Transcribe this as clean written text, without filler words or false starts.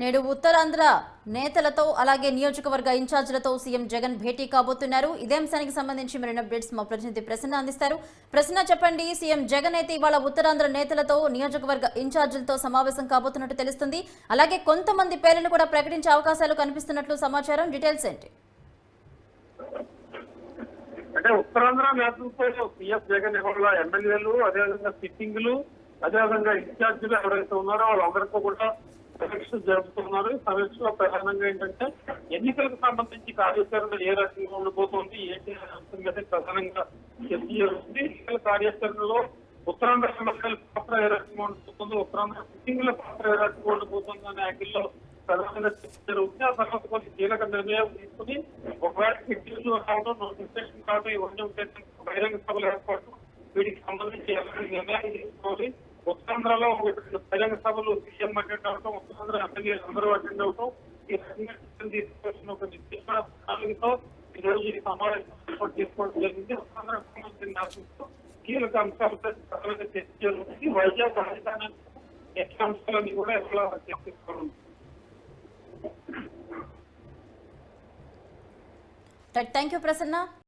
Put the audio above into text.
నేడు ఉత్తరాంధ్ర నేతలతో అలాగే నియోజకవర్గ ఇన్ఛార్జీలతో సీఎం జగన్ భేటీ కాబోతున్నారు. ఇదే అంశానికి సంబంధించి మరిన్ని అప్డేట్స్ మా ప్రతినిధి ప్రసన్న అందిస్తారు. ప్రసన్న, చెప్పండి, సీఎం జగన్ అయితే ఇవాళ ఉత్తరాంధ్ర నేతలతో నియోజకవర్గ ఇన్ఛార్జీలతో సమావేశం కాబోతున్నట్టు తెలుస్తుంది. అలాగే కొంతమంది పేర్లను కూడా ప్రకటించే అవకాశాలు కనిపిస్తున్నట్లు సమాచారం. డీటెయిల్స్ ఏంటి? అంటే ఉత్తరాంధ్ర నేతలతో సీఎం జగన్ ఇవాళ ఎమ్మెల్యేలు, అదేవిధంగా సిట్టింగ్లు, అదేవిధంగా ఇన్ఛార్జీలు ఎవరైతే ఉన్నారో వాళ్ళందరితో కూడా సమీక్ష జరుపుతున్నారు. సమీక్షలో ప్రధానంగా ఏంటంటే ఎన్నికలకు సంబంధించి కార్యాచరణ ఏ రకంగా ఉండిపోతుంది, ఏంటి అనే అంశం మీద ప్రధానంగా చర్చ జరుగుతుంది. ఎన్నికల కార్యాచరణలో ఉత్తరాంధ్ర ఎమ్మెల్యేల పాత్ర ఏ రకంగా ఉండిపోతుంది, ఉత్తరాంధ్ర సిట్టింగ్ల పాత్ర ఏ రకంగా ఉండిపోతుంది అనే యాంగిల్లో ప్రధానంగా చర్చ జరుగుతుంది. ఆ తర్వాత కొన్ని కీలక నిర్ణయాలు తీసుకుని ఒకవేళ సిట్టింగ్లు రావడం, నోటిఫికేషన్ కావడం, ఇవన్నీ ఉంటే బహిరంగ సభలు ఏర్పాటు, వీటికి సంబంధించి ఎలాంటి నిర్ణయాలు తీసుకోవాలి. ఉత్తరాంధ్రలో బహిరంగ సభలు సీఎం అటెండ్ అవటం, ఉత్తరాంధ్ర ఎమ్మెల్యేలు అందరూ అటెండ్ అవటం, ఈ రకంగా తీసుకోవాల్సిన ఒక నిర్దిష్ట ప్రణాళికతో ఈ రోజు ఈ సమావేశం ఏర్పాటు చేసుకోవడం జరిగింది. ఉత్తరాంధ్ర సంబంధించిన నేతలతో కీలక అంశాలపై ప్రధానంగా చర్చ జరుగుతుంది. వైజాగ్ రాజధాని ఎట్ల అంశాలని కూడా ఎట్లా చర్చిసుకోవాలి. Thank you Prasanna.